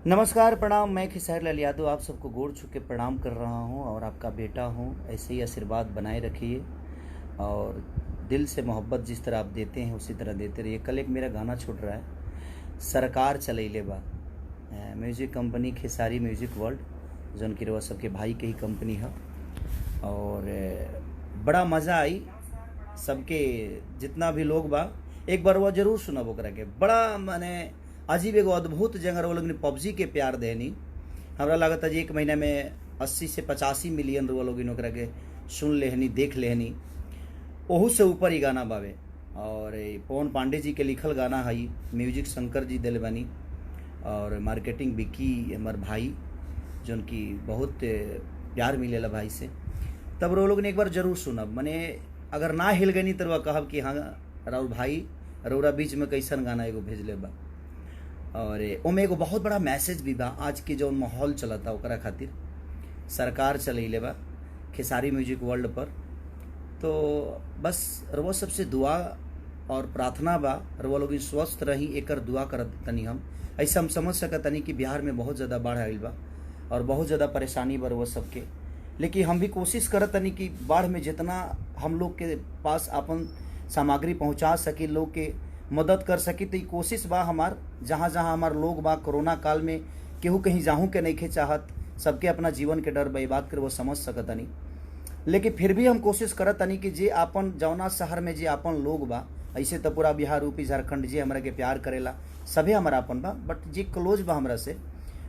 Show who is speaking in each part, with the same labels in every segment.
Speaker 1: नमस्कार, प्रणाम। मैं खेसारी लाल यादव आप सबको गोड़ छू के प्रणाम कर रहा हूं और आपका बेटा हूं। ऐसे ही आशीर्वाद बनाए रखिए और दिल से मोहब्बत जिस तरह आप देते हैं उसी तरह देते रहिए। कल एक मेरा गाना छूट रहा है, सरकार चलैले बा, music company Khesari music world, जौन की रउआ सबके भाई के ही कंपनी है। और बड़ा मज़ा आई सबके, जितना भी लोग बा एक बार वो जरूर सुनब ओकरा के। बड़ा माने अजीब एगो अद्भुत जंगर वो लोग ने पबजी के प्यार देनी। हमरा लागत है जी एक महीना में 80 से 85 मिलियन रुआ लोग ओकरा के सुन लेहनी, देख लेहनी। ओहू से ऊपर ही गाना बावे और पवन पांडे जी के लिखल गाना है। म्यूजिक शंकर जी दिल बनी और मार्केटिंग बिक्की हमार भाई, जौन की बहुत प्यार मिलेला भाई से। तब रो लोग ने एक बार जरूर सुनब, मने अगर ना हिल गई तो वह कहब कि हाँ राउर भाई रौरा बीच में कैसन गाना एगो भेजले बा। और ओमे एगो बहुत बड़ा मैसेज भी बा आज के जो माहौल चलता ओकरा खातिर। सरकार चलैले बा खेसारी म्यूजिक वर्ल्ड पर, तो बस रउआ सबसे दुआ और प्रार्थना बा रउआ लोग स्वस्थ रही, एकर दुआ करत तनी। हम ऐसा हम समझ सकतनी कि बिहार में बहुत ज़्यादा बाढ़ आइल बा और बहुत ज़्यादा परेशानी बा रउआ सबके, लेकिन हम भी कोशिश करत तनी कि बाढ़ में जितना हम लोग के पास अपन सामग्री पहुंचा सके, लोग के मदद कर सकी, तो कोशिश बा हमार। जहाँ जहाँ हमार लोग बा कोरोना काल में केहू कहीं जाहूँ के नहीं खे चाहत, सबके अपना जीवन के डर बा, बात कर वो समझ सकतनी। लेकिन फिर भी हम कोशिश करत तनी कि जे अपन जौना शहर में जे अपन लोग बा, ऐसे तो पूरा बिहार यूपी झारखंड जे हमरा के प्यार करेला सभे हमारा अपन बा, बट जे क्लोज बा हमरा से,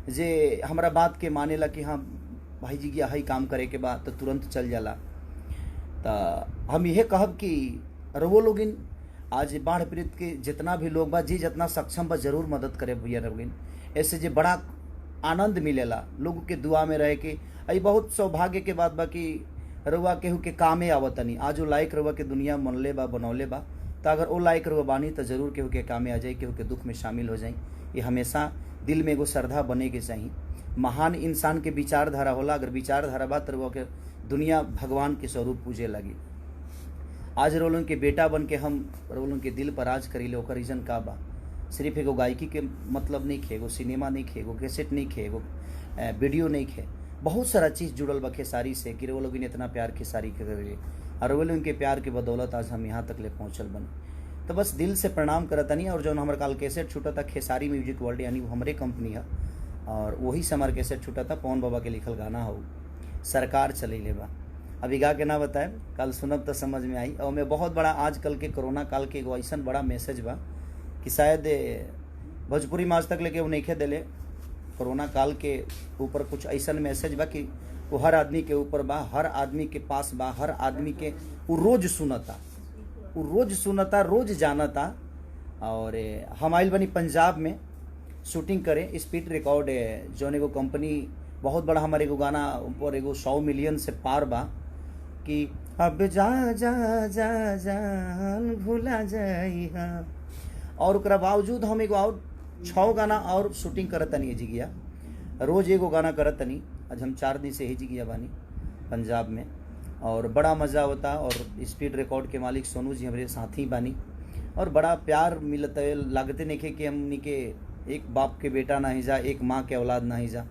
Speaker 1: जे हमरा बात के मानेला कि हाँ भाई जी यही काम करे के बा, तो तुरंत चल जाला। तो हम यह कहब कि रवो लोगिन आज बाढ़ पीड़ित के जितना भी लोग बा, जी जितना सक्षम बा जरूर मदद करे भैया लोगिन। ऐसे जे बड़ा आनंद मिलेला लोगों के दुआ में रह के। आई बहुत सौभाग्य के बात बा कि रउआ केहू के कामे आवतनी। आज वो लायक रउआ के दुनिया मनले बा, बनौले बा, तो अगर वो लायक रउआ बानी तो जरूर केहू के कामे आ जाए, केहू के दुख में शामिल हो जाए। ये हमेशा दिल में एगो श्रद्धा बने के चाहिए। महान इंसान के विचारधारा होला, अगर विचारधारा बा तो रउआ के दुनिया भगवान के स्वरूप पूजे लगी। आज रोलन के बेटा बन के हम रोलन के दिल पर राज करी ले, ओकर रीजन का बा। सिर्फ एगो गायकी के मतलब नहीं खे, एगो सिनेमा नहीं खे, एगो कैसेट नहीं खे, एगो वीडियो नहीं खे, बहुत सारा चीज़ जुड़ल बा खेसारी से कि वो लोग इतना प्यार खेसारी के करें और वो लोग के प्यार के बदौलत आज हम यहाँ तक ले पहुँचल बने। तो बस दिल से प्रणाम करतनी। और जो हमारे काल कैसेट छूटा था खेसारी म्यूजिक वर्ल्ड, यानी वो हमारे कंपनी है और वही से हमारे कैसेट छूटा था। पवन बाबा के लिखल गाना हो सरकार चलैले बा। अभी गा के ना बताए, कल सुनब तो समझ में आई। और मैं बहुत बड़ा आजकल के कोरोना काल के एगो ऐसा बड़ा मैसेज बा कि शायद भोजपुरी में आज तक लेके वो नहीं दिले। कोरोना काल के ऊपर कुछ ऐसा मैसेज बा कि वो हर आदमी के ऊपर बा, हर आदमी के पास बा, हर आदमी के वो रोज सुनता, वो रोज सुनता, रोज जानता। और हम आइल बनी पंजाब में शूटिंग करे, स्पीड रिकॉर्ड जौन एगो कंपनी बहुत बड़ा हमारे एगो गाना ऊपर एगो 100 मिलियन से पार बा कि अब जा जा जा जान भूला जाई। और ओकरा बावजूद हम एगो और 6 गाना और शूटिंग करत तनी जिगिया, रोज एगो गाना करत तनी। आज हम 4 दिन से ही जिगिया बानी पंजाब में और बड़ा मज़ा होता। और स्पीड रिकॉर्ड के मालिक सोनू जी हमारे साथी बानी और बड़ा प्यार मिलता है। लागते नहीं कि हमनी के एक बाप के बेटा नहीं जा, एक माँ के औलाद नहीं जा।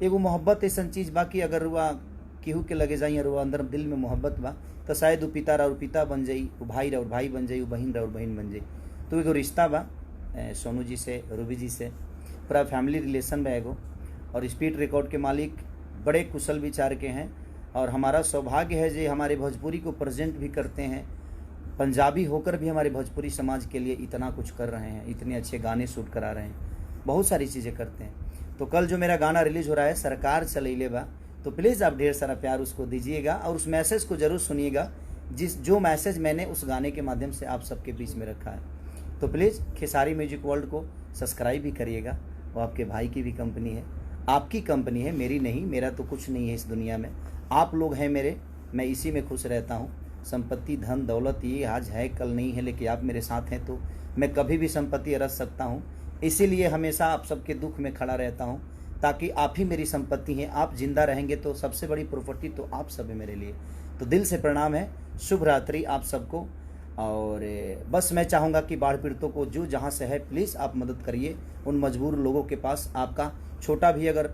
Speaker 1: एगो मोहब्बत ऐसा चीज़ बा कि अगर रुआ केहू के लगे जाइए, रुआ अंदर दिल में मोहब्बत बा, तो शायद वो पिता और पिता बन जाई, वो भाई और भाई बन जाई, वो बहन और बहन बन जाई। तो एगो रिश्ता बा सोनू जी से, रूबी जी से, पूरा फैमिली रिलेशन बा एगो। और स्पीड रिकॉर्ड के मालिक बड़े कुशल विचार के हैं और हमारा सौभाग्य है जो हमारे भोजपुरी को प्रेजेंट भी करते हैं। पंजाबी होकर भी हमारे भोजपुरी समाज के लिए इतना कुछ कर रहे हैं, इतने अच्छे गाने शूट करा रहे हैं, बहुत सारी चीज़ें करते हैं। तो कल जो मेरा गाना रिलीज हो रहा है सरकार चलैले बा, तो प्लीज़ आप ढेर सारा प्यार उसको दीजिएगा और उस मैसेज को ज़रूर सुनिएगा, जो मैसेज मैंने उस गाने के माध्यम से आप सबके बीच में रखा है। तो प्लीज़ खेसारी म्यूजिक वर्ल्ड को सब्सक्राइब भी करिएगा। वो आपके भाई की भी कंपनी है, आपकी कंपनी है, मेरी नहीं। मेरा तो कुछ नहीं है इस दुनिया में, आप लोग हैं मेरे, मैं इसी में खुश रहता हूँ। संपत्ति धन दौलत ये आज है कल नहीं है, लेकिन आप मेरे साथ हैं तो मैं कभी भी संपत्ति रख सकता हूँ। इसीलिए हमेशा आप सबके दुख में खड़ा रहता हूँ, ताकि आप ही मेरी संपत्ति हैं। आप जिंदा रहेंगे तो सबसे बड़ी प्रॉपर्टी तो आप सब है मेरे लिए। तो दिल से प्रणाम है, शुभ रात्रि आप सबको। और बस मैं चाहूँगा कि बाढ़ पीड़ितों को जो जहाँ से है प्लीज़ आप मदद करिए। उन मजबूर लोगों के पास आपका छोटा भी अगर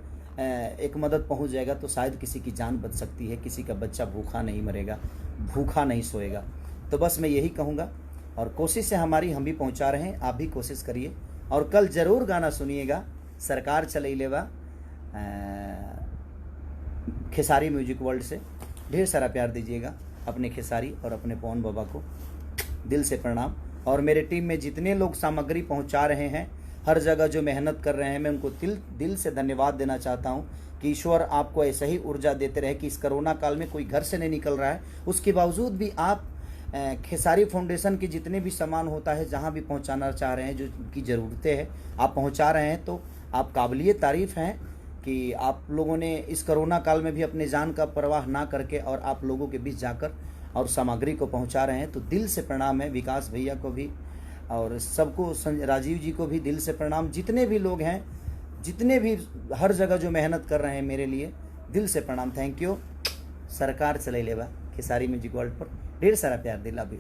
Speaker 1: एक मदद पहुँच जाएगा तो शायद किसी की जान बच सकती है, किसी का बच्चा भूखा नहीं मरेगा, भूखा नहीं सोएगा। तो बस मैं यही कहूँगा, और कोशिश है हमारी, हम भी पहुँचा रहे हैं, आप भी कोशिश करिए। और कल ज़रूर गाना सुनिएगा, सरकार चलई लेवा खेसारी म्यूजिक वर्ल्ड से। ढेर सारा प्यार दीजिएगा अपने खेसारी और अपने पवन बाबा को, दिल से प्रणाम। और मेरे टीम में जितने लोग सामग्री पहुंचा रहे हैं, हर जगह जो मेहनत कर रहे हैं, मैं उनको दिल से धन्यवाद देना चाहता हूं कि ईश्वर आपको ऐसे ही ऊर्जा देते रहे कि इस कोरोना काल में कोई घर से नहीं निकल रहा है, उसके बावजूद भी आप खेसारी फाउंडेशन के जितने भी सामान होता है, जहां भी पहुंचाना चाह रहे हैं, जो की ज़रूरतें हैं, आप पहुंचा रहे हैं। तो आप काबिलिए तारीफ़ हैं कि आप लोगों ने इस कोरोना काल में भी अपने जान का परवाह ना करके और आप लोगों के बीच जाकर और सामग्री को पहुंचा रहे हैं। तो दिल से प्रणाम है विकास भैया को भी और सबको, राजीव जी को भी दिल से प्रणाम। जितने भी लोग हैं, जितने भी हर जगह जो मेहनत कर रहे हैं मेरे लिए, दिल से प्रणाम। Thank you. सरकार चले लेवा खेसारी म्यूजिक वर्ल्ड पर ढेर सारा प्यार दिला भी।